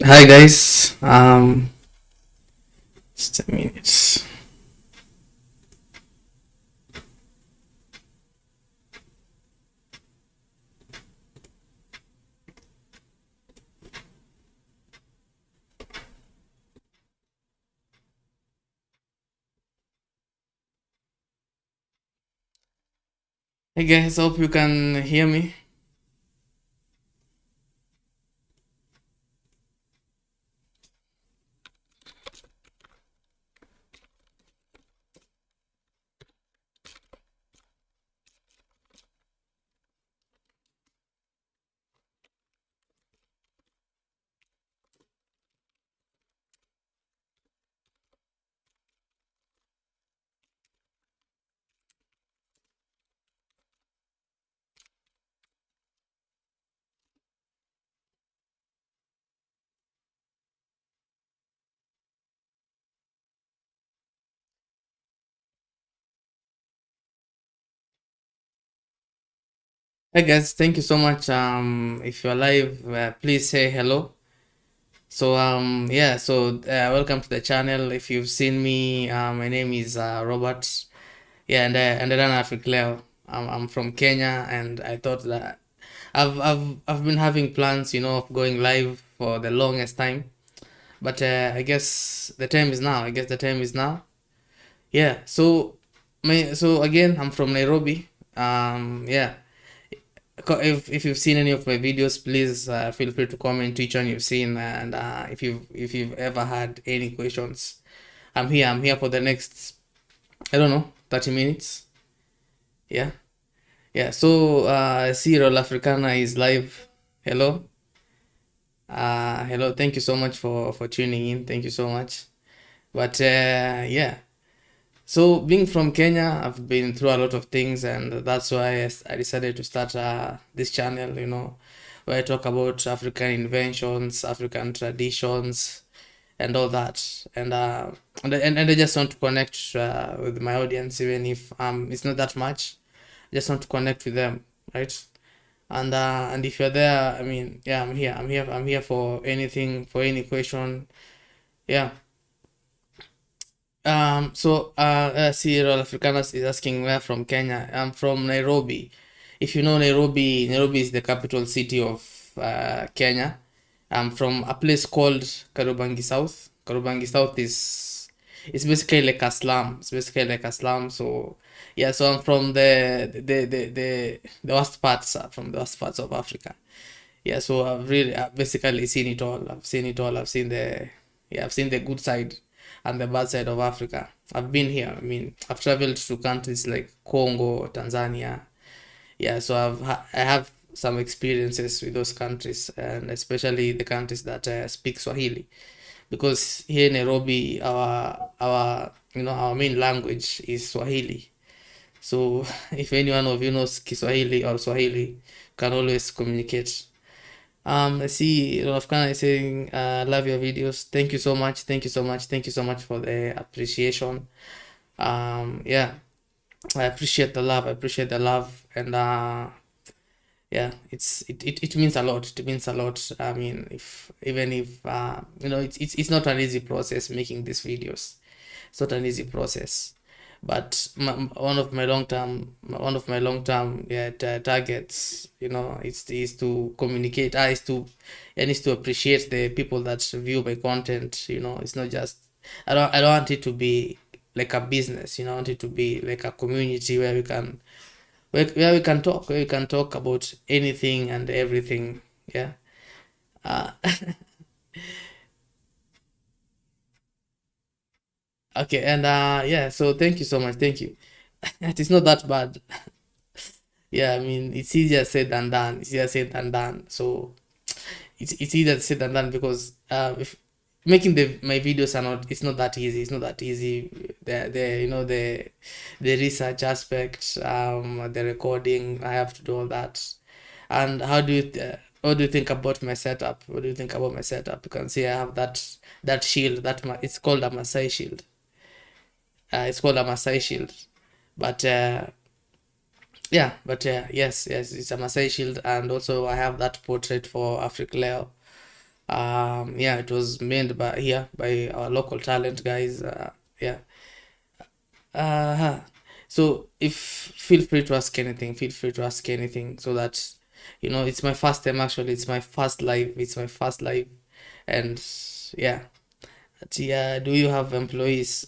Hi guys. Just a minute. Hey guys, hope you can hear me. Hey guys, thank you so much. If you're live, please say hello. Welcome to the channel. If you've seen me, my name is Robert. Yeah, and I run Afrikleo. I'm from Kenya, and I thought that I've been having plans, of going live for the longest time. But I guess the time is now. I guess the time is now. Yeah. So again, I'm from Nairobi. Yeah. If you've seen any of my videos, please feel free to comment which one you've seen, and if you've ever had any questions, I'm here. I'm here for the next, I don't know, 30 minutes. Yeah. Yeah. So I see Roll Africana is live. Hello. Hello. Thank you so much for tuning in. Thank you so much. But yeah. So being from Kenya, I've been through a lot of things, and that's why I decided to start this channel, where I talk about African inventions, African traditions, and all that. And I just want to connect with my audience, even if it's not that much. I just want to connect with them, right? And if you're there, I mean, yeah, I'm here. I'm here for anything, for any question. Yeah. Cyril Africanus is asking where from Kenya. I'm from Nairobi. If you know Nairobi, Nairobi is the capital city of Kenya. I'm from a place called Karubangi South. Karubangi South is it's basically like a slum. It's basically like a slum. So yeah, so I'm from the worst parts, from the worst parts of Africa. Yeah, so I've basically seen it all. I've seen it all. I've seen the good side and the bad side of Africa. I've been here. I mean, I've traveled to countries like Congo, Tanzania. Yeah, so I have some experiences with those countries, and especially the countries that speak Swahili, because here in Nairobi, our main language is Swahili. So if anyone of you knows Kiswahili or Swahili, can always communicate. I see Rafkana is saying, love your videos. Thank you so much. Thank you so much. Thank you so much for the appreciation. Yeah, I appreciate the love. I appreciate the love. And yeah, it means a lot. It means a lot. I mean, if even if it's not an easy process making these videos. It's not an easy process, but one of my long term, yeah, targets, is to communicate. Is to appreciate the people that view my content. It's not just, I don't want it to be like a business. I want it to be like a community where we can talk about anything and everything. Yeah. uh, okay, and yeah, so thank you so much, thank you. It is not that bad. Yeah, I mean, it's easier said than done. It's easier said than done. So it's easier said than done, because if making my videos are not, it's not that easy. It's not that easy. The research aspect, the recording, I have to do all that. And what do you think about my setup? What do you think about my setup? You can see I have that shield, it's called a Masai shield. It's called a Masai shield. But yeah, but yes, it's a Masai shield, and also I have that portrait for Afrikleo. Yeah, it was made by our local talent guys. Yeah. Uh-huh. So if feel free to ask anything, feel free to ask anything so that it's my first time actually, it's my first live. And yeah. But yeah, do you have employees?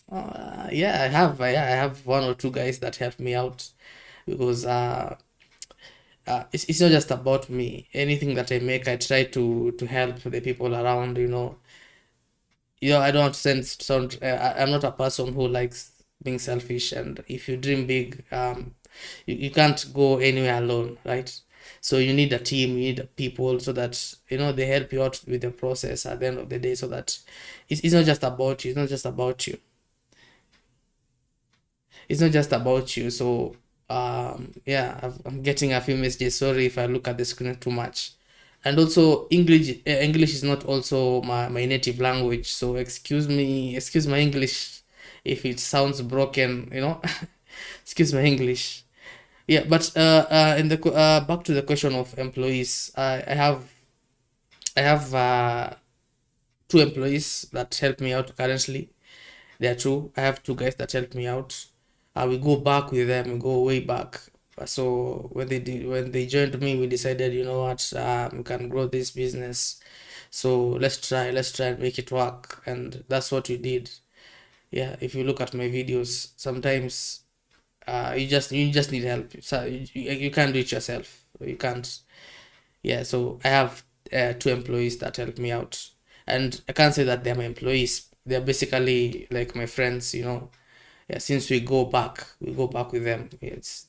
Yeah, I have one or two guys that help me out because it's not just about me. Anything that I make, I try to help the people around. I don't sound. I'm not a person who likes being selfish. And if you dream big, you can't go anywhere alone, right? So you need a team, you need people so that they help you out with the process at the end of the day, so that it's not just about you. It's not just about you. It's not just about you. So yeah, I'm getting a few messages. Sorry if I look at the screen too much. And also English is not also my native language, so excuse my English if it sounds broken. Excuse my English. Yeah, but back to the question of employees. I have two employees that help me out currently. They are true. I have two guys that help me out. We go back with them. We go way back. So when they joined me, we decided, you know what, we can grow this business. So let's try and make it work. And that's what we did. Yeah, if you look at my videos, sometimes you just need help. So you can't do it yourself. You can't. Yeah, so I have two employees that help me out, and I can't say that they're my employees. They're basically like my friends. Yeah, since we go back with them.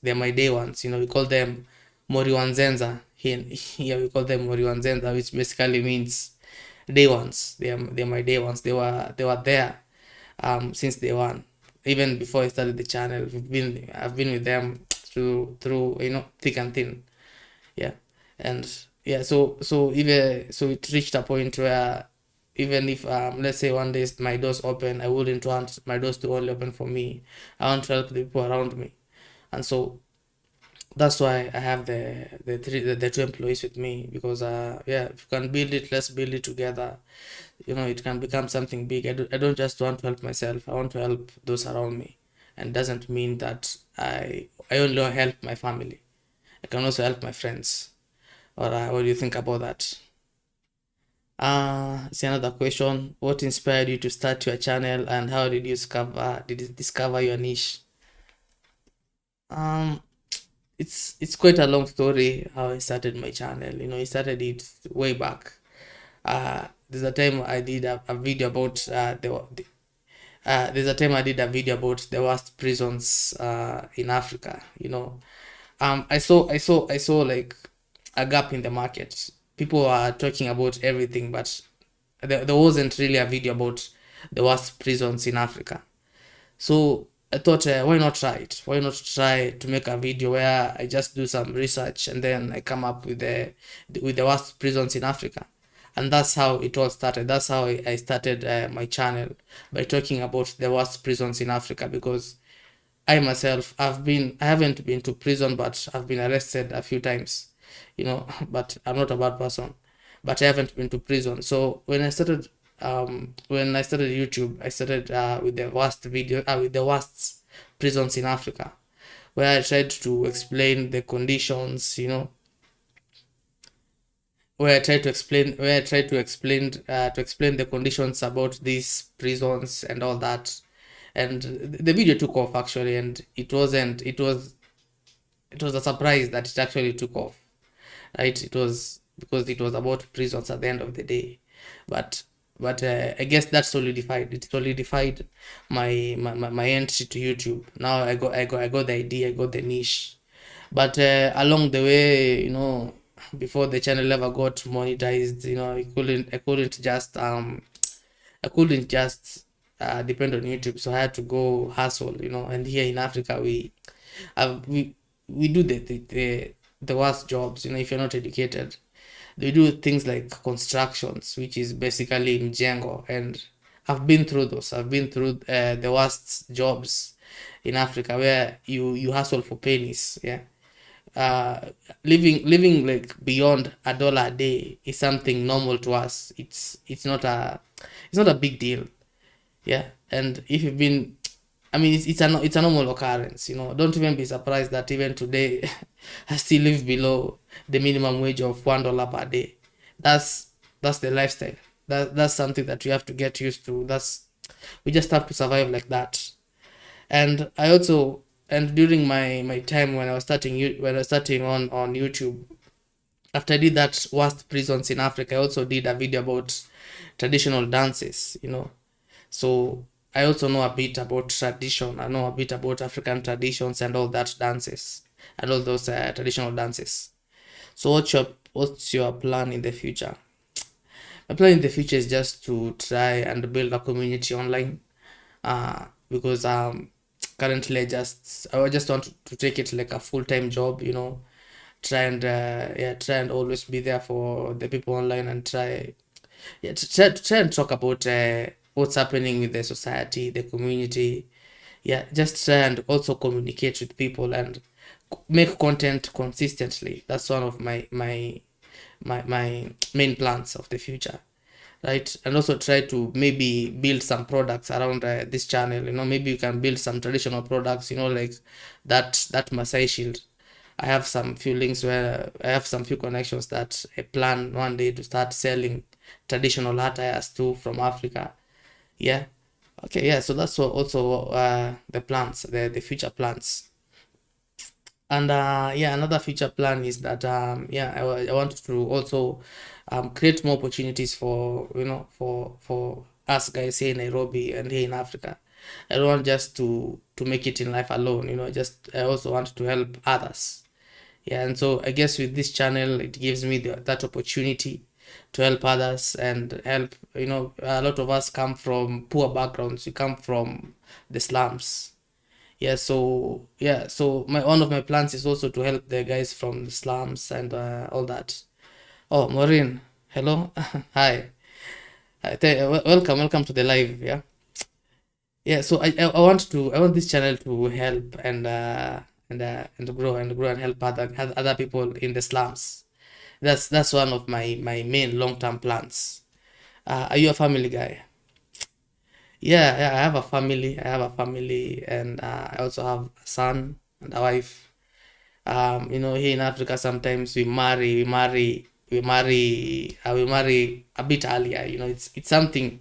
They're my day ones. We call them Mori Wanzenza. Here we call them Mori Wanzenza, which basically means day ones. They're my day ones. They were there since day one. Even before I started the channel, I've been with them through thick and thin. Yeah. And yeah, so even so it reached a point where even if let's say one day my doors open, I wouldn't want my doors to only open for me. I want to help the people around me. And so that's why I have the two employees with me, because yeah, if you can build it, let's build it together. It can become something big. I don't just want to help myself, I want to help those around me. And doesn't mean that I only help my family. I can also help my friends. Or what do you think about that? See another question. What inspired you to start your channel, and how did you discover your niche? Um, it's quite a long story how I started my channel. I started it way back. There's a time I did a video about there's a time I did a video about the worst prisons in Africa. I saw like a gap in the market. People are talking about everything, but there wasn't really a video about the worst prisons in Africa. So I thought, why not try it? Why not try to make a video where I just do some research and then I come up with the worst prisons in Africa. And that's how it all started. That's how I started my channel, by talking about the worst prisons in Africa, because I myself, I haven't been to prison, but I've been arrested a few times, but I'm not a bad person. But I haven't been to prison. So when I started YouTube, I started with the worst prisons in Africa, where I tried to explain the conditions, where I tried to explain the conditions about these prisons and all that. And the video took off actually, and it was a surprise that it actually took off, right? It was because it was about prisons at the end of the day. But I guess that solidified my entry to YouTube. Now I got the idea, I got the niche. But along the way, before the channel ever got monetized, I couldn't just depend on YouTube, so I had to go hustle. And here in Africa, uh, we we do the worst jobs. If you're not educated, they do things like constructions, which is basically mjengo. And I've been through those. I've been through the worst jobs in Africa, where you hustle for pennies. Yeah. uh living like beyond $1 a day is something normal to us. It's not a big deal. Yeah. And if you've been, I mean, it's a normal occurrence. Don't even be surprised that even today I still live below the minimum wage of $1 per day. That's the lifestyle. That's something that we have to get used to. We just have to survive like that. And I also, and during my time when I was starting on YouTube, after I did that worst prisons in Africa, I also did a video about traditional dances. So I also know a bit about tradition. I know a bit about African traditions and all that dances and all those traditional dances. So what's your plan in the future? My plan in the future is just to try and build a community online. Because currently I just want to take it like a full-time job. Try and always be there for the people online, and try and talk about what's happening with the society, the community. Yeah, just try and also communicate with people and make content consistently. That's one of my main plans of the future, right? And also try to maybe build some products around this channel. Maybe you can build some traditional products, like that Masai shield. I have some few links where I have some few connections that I plan one day to start selling traditional attires too from Africa. Yeah. Okay. Yeah. So that's also the plans, the future plans. And yeah, another future plan is that yeah, I want to also create more opportunities for us guys here in Nairobi and here in Africa. I don't want just to make it in life alone. Just I also want to help others. Yeah, and so I guess with this channel, it gives me that opportunity to help others and help. A lot of us come from poor backgrounds. We come from the slums. Yeah, so my one of my plans is also to help the guys from the slums and all that. Oh, Maureen, hello. Hi. Welcome to the live. Yeah. Yeah, so I want this channel to help and grow and help other people in the slums. That's one of my main long-term plans. Are you a family guy? Yeah, I have a family. And I also have a son and a wife. Here in Africa, sometimes we marry a bit earlier. It's something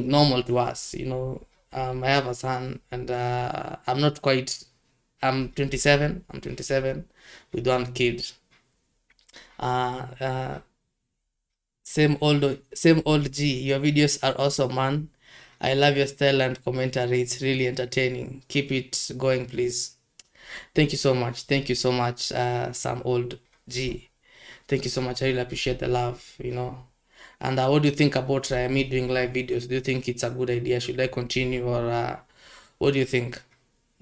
normal to us. I have a son, and I'm 27. I'm 27 with one kid. Uh, uh, same old G. Your videos are awesome, man. I love your style and commentary. It's really entertaining. Keep it going, please. Thank you so much. Thank you so much, some old G. Thank you so much. I really appreciate the love. And what do you think about me doing live videos? Do you think it's a good idea? Should I continue, or what do you think?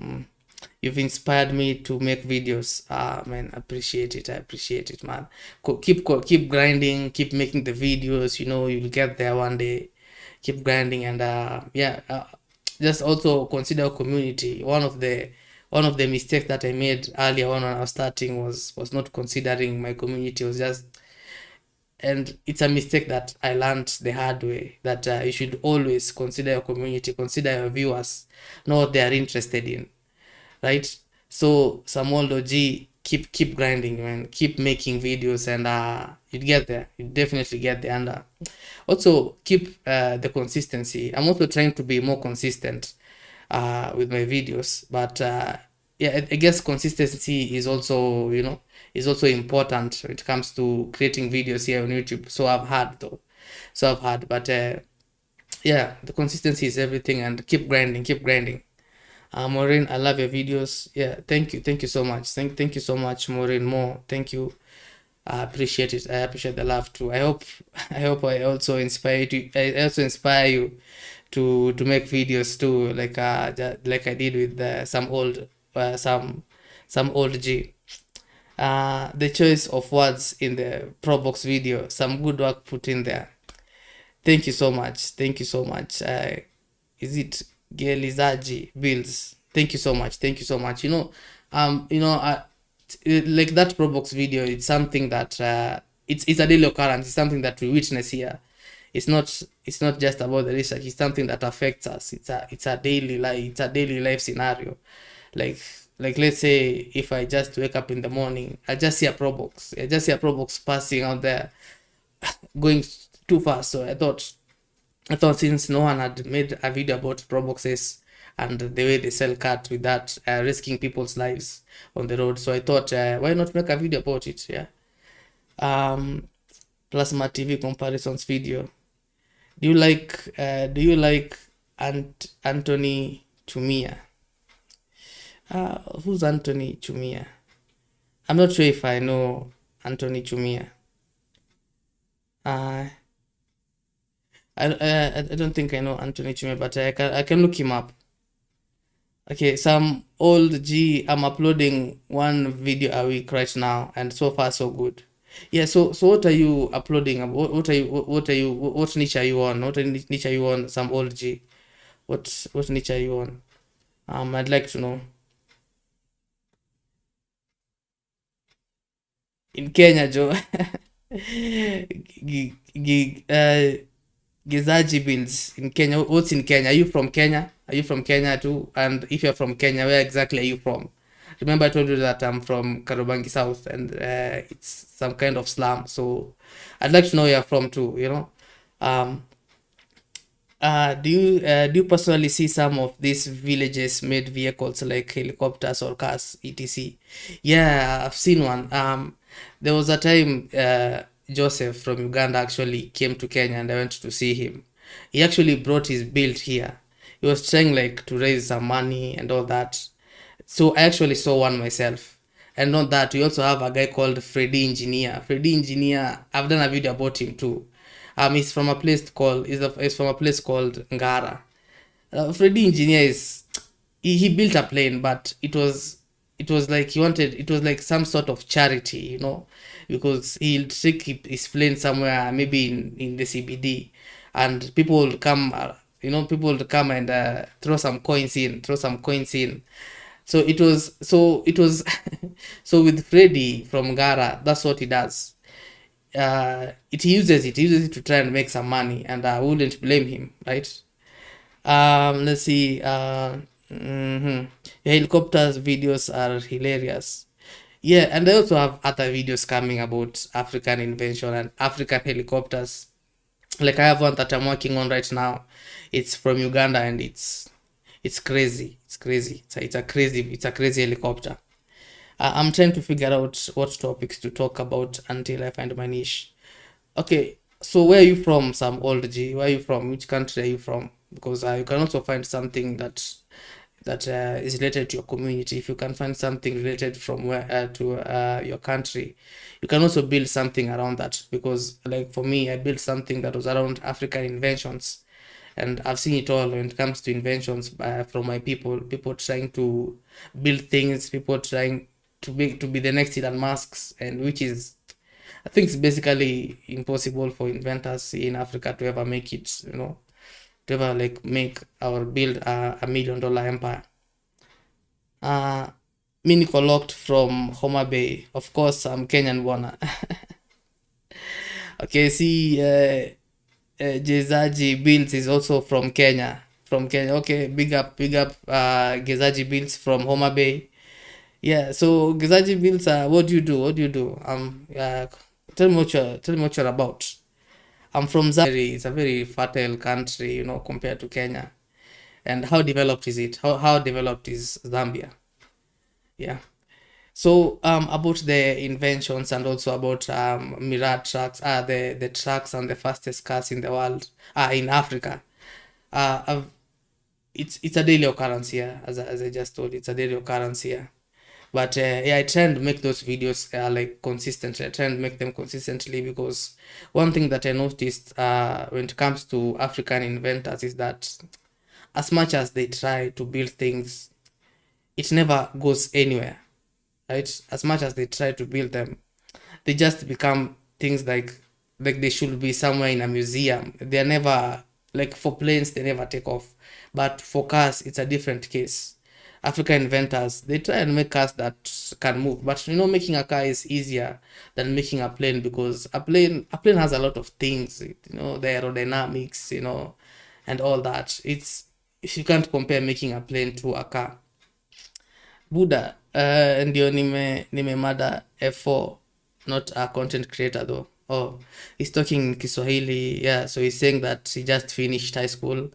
Mm. You've inspired me to make videos. Man, appreciate it. I appreciate it, man. Keep grinding. Keep making the videos. You'll get there one day. Keep grinding, and yeah. Just also consider community. One of the mistakes that I made earlier on when I was starting was not considering my community. And it's a mistake that I learned the hard way. That you should always consider your community, consider your viewers, know what they are interested in, right? So Samuel Doji, keep grinding, man. Keep making videos, and you'd get there. You definitely get there. And also keep the consistency. I'm also trying to be more consistent with my videos, but yeah, I guess consistency is also important when it comes to creating videos here on YouTube. So I've had though. But yeah, the consistency is everything, and keep grinding, keep grinding. Maureen, I love your videos. Yeah, thank you so much. Thank you so much, Maureen. More, thank you. I appreciate it. I appreciate the love too. I hope I also inspire you. I also inspire you to make videos too, like I did with some old G. The choice of words in the Pro Box video, some good work put in there. Thank you so much. Thank you so much. Is it Gelizaji Bills? Thank you so much. Thank you so much. like that Probox video, it's something that it's a daily occurrence. It's something that we witness here. It's not just about the research. It's something that affects us. It's a daily life. It's a daily life scenario. Like like let's say if I just wake up in the morning, I just see a Probox. I just see a Probox passing out there, going too fast. So I thought since no one had made a video about Proboxes and the way they sell cats with that, risking people's lives on the road, so I thought, why not make a video about it? Yeah. Um, Plasma TV comparisons video. Do you like Anthony Chumia? Who's Anthony Chumia? I'm not sure if I know Anthony Chumia. Uh, I don't think I know Anthony Chumia, but I can look him up. Okay, some old G. I'm uploading one video a week right now, and so far so good. Yeah. So what are you uploading? What niche are you on? What niche are you on? Some old G. What niche are you on? I'd like to know. In Kenya, Joe. Gizaji builds in Kenya. What's in Kenya? Are you from Kenya? Are you from Kenya too? And if you're from Kenya, where exactly are you from? Remember, I told you that I'm from Karubangi South, and it's some kind of slum. So I'd like to know where you're from too. Um, do you personally see some of these villages made vehicles like helicopters or cars, etc.? Yeah, I've seen one. There was a time Joseph from Uganda actually came to Kenya, and I went to see him. He actually brought his build here. He was trying like to raise some money and all that. So I actually saw one myself. And not that, we also have a guy called Freddy Engineer. Freddy Engineer, I've done a video about him too. He's from a place called Ngara. Freddy Engineer he built a plane, but it was like it was like some sort of charity, because he'll take his plane somewhere, maybe in the CBD, and people will come and throw some coins in. So it was so with Freddy from Gara, that's what he does. He uses it to try and make some money, and I wouldn't blame him, right? Let's see. Helicopters videos are hilarious. Yeah, and I also have other videos coming about African invention and African helicopters. Like I have one that I'm working on right now. It's from Uganda, and it's crazy. It's crazy. It's a crazy helicopter. I'm trying to figure out what topics to talk about until I find my niche. Okay, so where are you from, some old G? Where are you from? Which country are you from? Because you can also find something that is related to your community. If you can find something related from where to your country, you can also build something around that. Because like for me, I built something that was around African inventions, and I've seen it all when it comes to inventions from my people trying to build things, people trying to be the next Elon Musks, and which is I think it's basically impossible for inventors in Africa to ever make it, to ever like make or build a $1 million empire. Uh, Mini locked from Homa Bay. Of course, I'm Kenyan born. Okay, see, Gezaji Builds is also from Kenya. From Kenya. Okay, big up, Gezaji Builds from Homa Bay. Yeah, so Gezaji Builds, what do you do? What do you do? Tell me what you're about. I'm from Zambia. It's a very fertile country, compared to Kenya. And how developed is it? How developed is Zambia? Yeah. So about the inventions and also about Mirage trucks, the trucks and the fastest cars in the world, in Africa. I've, it's a daily occurrence here, as I just told you, it's a daily occurrence here. But yeah, I try and make those videos like consistently. I try and make them consistently because one thing that I noticed when it comes to African inventors is that as much as they try to build things, it never goes anywhere, right? As much as they try to build them, they just become things like they should be somewhere in a museum. They're never like for planes, they never take off. But for cars, it's a different case. African inventors, they try and make cars that can move. But making a car is easier than making a plane, because a plane has a lot of things, the aerodynamics, and all that. It's If you can't compare making a plane to a car. Buddha, ndio nimemada F4, not a content creator though. Oh, he's talking Kiswahili. Yeah, so he's saying that he just finished high school.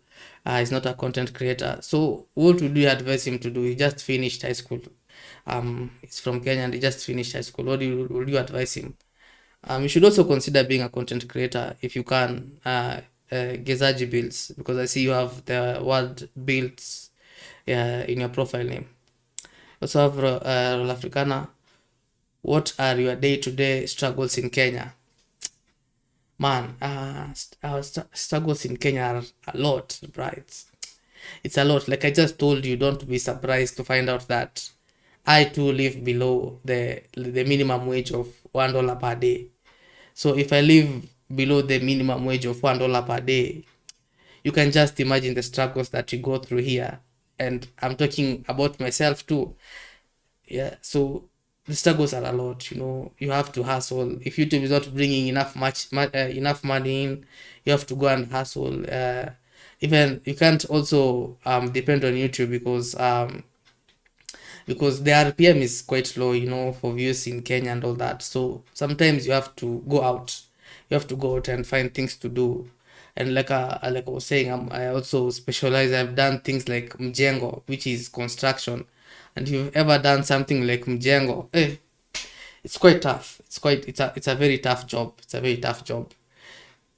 He's not a content creator. So what would you advise him to do? He just finished high school. He's from Kenya and he just finished high school. What would you advise him? You should also consider being a content creator if you can. Gezaji builds, because I see you have the word builds, in your profile name. Also have Roll Africana. What are your day-to-day struggles in Kenya? Man, our struggles in Kenya are a lot, right? It's a lot. Like I just told you, don't be surprised to find out that I too live below the minimum wage of $1 per day. So if I live below the minimum wage of $1 per day, you can just imagine the struggles that you go through here. And I'm talking about myself too. Yeah, so the struggles are a lot. You have to hustle. If YouTube is not bringing enough money in, you have to go and hustle. Even you can't also depend on YouTube, because the RPM is quite low, for views in Kenya and all that. So sometimes you have to go out. You have to go out and find things to do. And like I was saying, I also specialize. I've done things like mjengo, which is construction. And if you've ever done something like mjengo, it's quite tough. It's a very tough job. It's a very tough job.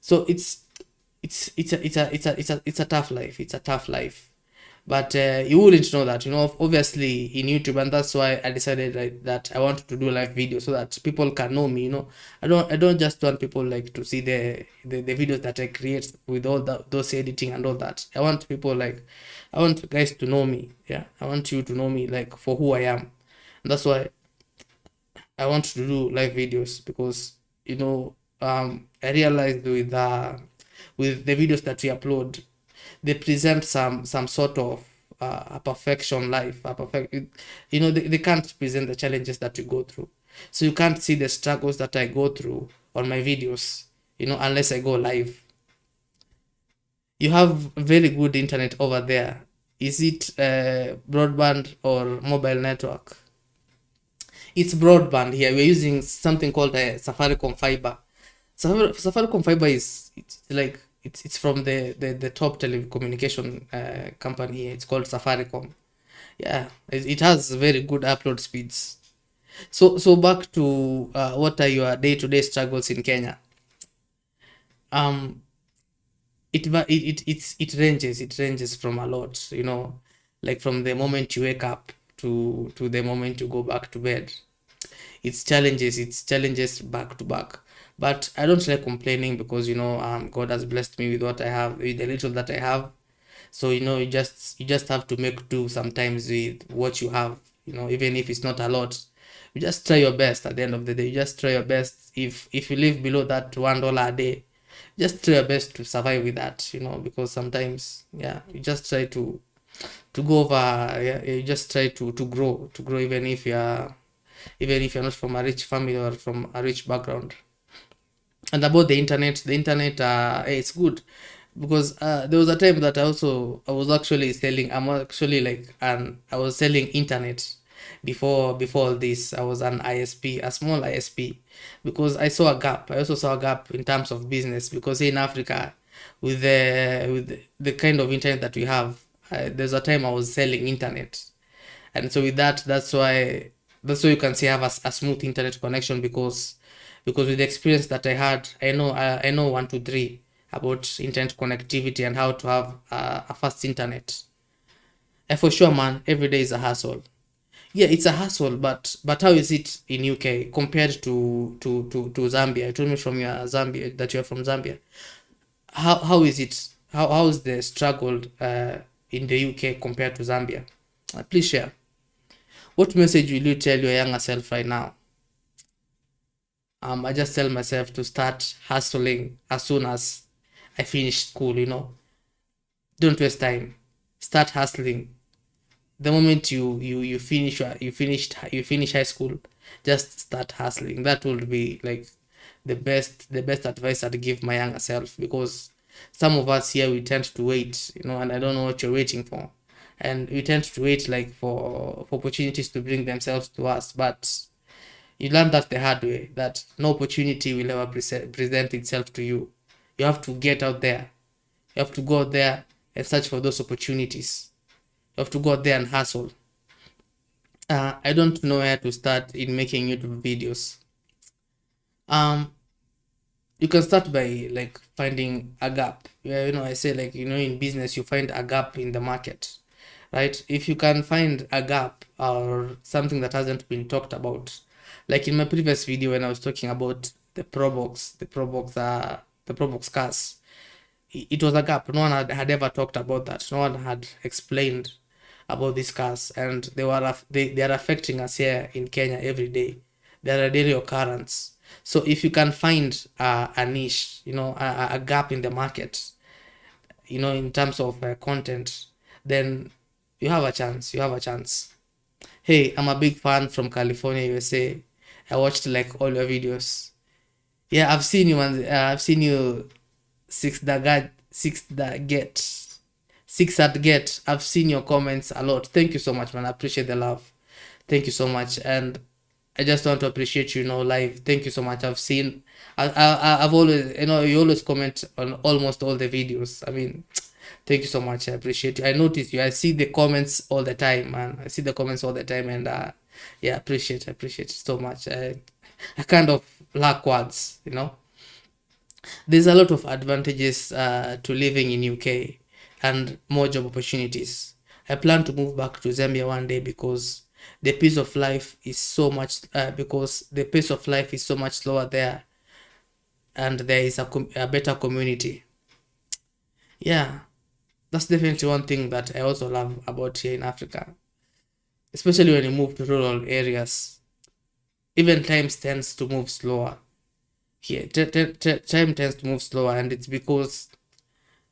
So it's a tough life. It's a tough life. But you wouldn't know that, obviously in YouTube, and that's why I decided that I wanted to do live video so that people can know me. I don't just want people like to see the videos that I create with all those editing and all that. I want guys to know me. Yeah, I want you to know me like for who I am. And that's why I want to do live videos, because I realized with the videos that we upload, they present some sort of a perfection life, they can't present the challenges that we go through. So you can't see the struggles that I go through on my videos, unless I go live. You have very good internet over there. Is it broadband or mobile network? It's broadband here. We're using something called a Safaricom fiber. Safaricom fiber it's from the top telecommunication company here. It's called Safaricom. Yeah, it has very good upload speeds. So back to what are your day-to-day struggles in Kenya? It ranges from a lot, like from the moment you wake up to the moment you go back to bed. It's challenges back to back. But I don't like complaining, because God has blessed me with what I have, with the little that I have. So you just have to make do sometimes with what you have, even if it's not a lot. You just try your best. At the end of the day, you just try your best. If you live below that $1 a day, just try your best to survive with that, because sometimes, you just try to go over. Yeah, you just try to grow, even if you're not from a rich family or from a rich background. And about the internet, it's good, because there was a time that I was actually selling. I was selling internet before all this. I was an ISP, a small ISP, because I saw a gap. I also saw a gap in terms of business, because in Africa, with the kind of internet that we have, there's a time I was selling internet. And so with that's why you can see I have a smooth internet connection, because with the experience that I had, I know 1, 2, 3 about internet connectivity and how to have a fast internet. And for sure, man, every day is a hustle. Yeah, it's a hustle, but how is it in UK compared to Zambia? You told me from your Zambia that you're from Zambia. How is it? How is the struggle in the UK compared to Zambia? Please share. What message will you tell your younger self right now? I just tell myself to start hustling as soon as I finish school. Don't waste time. Start hustling. the moment you finish high school, just start hustling. That would be like the best advice I'd give my younger self, because some of us here, we tend to wait, and I don't know what you're waiting for. And we tend to wait like for opportunities to bring themselves to us, but you learn that the hard way, that no opportunity will ever present itself to you. You have to get out there. You have to go out there and search for those opportunities. You have to go out there and hustle. I don't know where to start in making YouTube videos. Um, you can start by like finding a gap. Yeah, I say, like, in business you find a gap in the market, right? If you can find a gap or something that hasn't been talked about, like in my previous video when I was talking about the Pro Box cars, it was a gap. No one had ever talked about that. No one had explained about these cars, and they are affecting us here in Kenya every day. They are a daily occurrence. So if you can find a niche, a gap in the market, in terms of content, then you have a chance. You have a chance. Hey, I'm a big fan from California, USA. I watched like all your videos. Yeah, I've seen you, man. I've seen you six at get. I've seen your comments a lot. Thank you so much, man. I appreciate the love. Thank you so much, and I just want to appreciate you, live. Thank you so much. I've always, you always comment on almost all the videos. I mean, thank you so much. I appreciate you. I notice you. I see the comments all the time, man. I see the comments all the time, and yeah, appreciate it so much. I kind of lack words. There's a lot of advantages to living in UK and more job opportunities. I plan to move back to Zambia one day because the pace of life is so much slower there, and there is a better community. Yeah, that's definitely one thing that I also love about here in Africa, especially when you move to rural areas. Even time tends to move slower here. Time tends to move slower, and it's because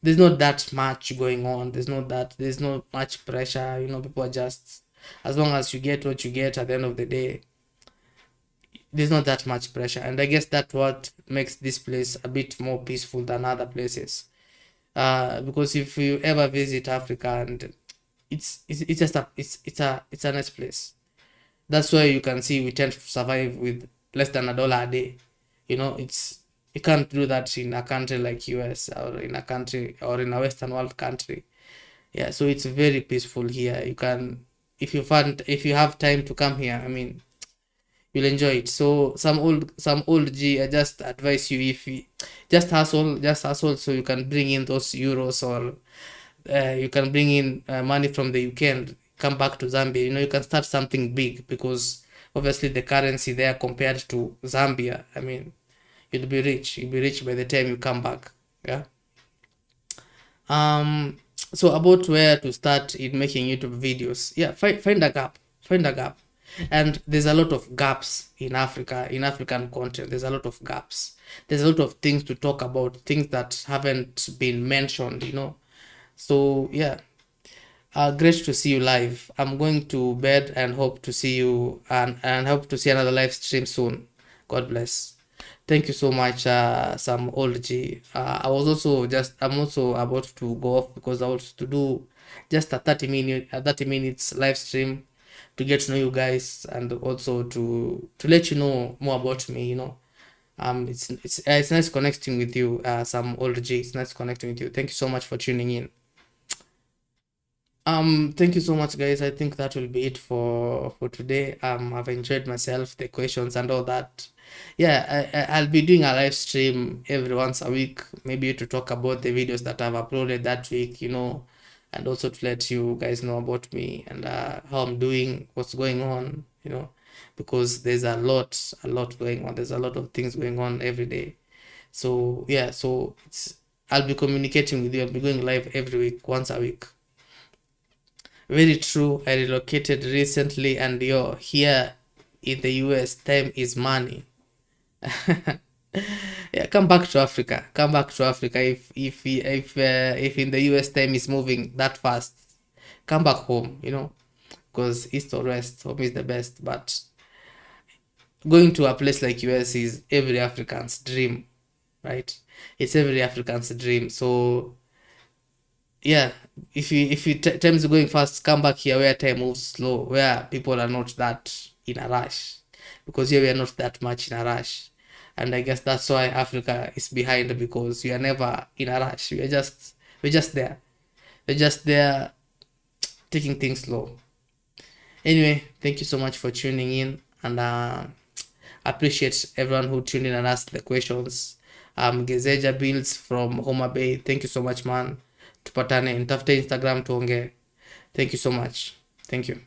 there's not that much going on. There's not much pressure. People are just, as long as you get what you get at the end of the day, there's not that much pressure. And I guess that's what makes this place a bit more peaceful than other places. Because if you ever visit Africa, and it's just it's a nice place. That's why you can see we tend to survive with less than $1 a day. You can't do that in a country like US, or in a Western world country. Yeah, so it's very peaceful here. You can, if you have time to come here, I mean, you'll enjoy it. So some old G, I just advise you, if you just hustle, so you can bring in those euros, or you can bring in money from the UK and come back to Zambia. You can start something big, because obviously the currency there compared to Zambia, I mean, you'll be rich. You'll be rich by the time you come back. Yeah. So about where to start in making YouTube videos. Yeah, find a gap. Find a gap. And there's a lot of gaps in Africa, in African content. There's a lot of gaps. There's a lot of things to talk about, things that haven't been mentioned. So yeah. Great to see you live. I'm going to bed and hope to see you, and hope to see another live stream soon. God bless. Thank you so much, some old G. I'm also about to go off, because I was to do just a 30 minutes live stream to get to know you guys, and also to let you know more about me. It's nice connecting with you, some old G. It's nice connecting with you. Thank you so much for tuning in. Thank you so much, guys. I think that will be it for today. I've enjoyed myself, the questions and all that. Yeah, I'll be doing a live stream every once a week, maybe to talk about the videos that I've uploaded that week, and also to let you guys know about me, and how I'm doing, what's going on, because there's a lot going on. There's a lot of things going on every day. So yeah, I'll be communicating with you. I'll be going live every week, once a week. Very true. I relocated recently, and you're here in the US. Time is money. Yeah, come back to Africa. Come back to Africa. If in the US time is moving that fast, come back home. because east or west, home is the best. But going to a place like US is every African's dream, right? It's every African's dream. So yeah, if you time's going fast, come back here where time moves slow, where people are not that in a rush, because here we are not that much in a rush. And I guess that's why Africa is behind, because we are never in a rush. We're just there. We're just there taking things slow. Anyway, thank you so much for tuning in, and appreciate everyone who tuned in and asked the questions. Gezeja Builds from Homa Bay, thank you so much man. Tupatane, nitafute Instagram tuongee. Thank you so much. Thank you.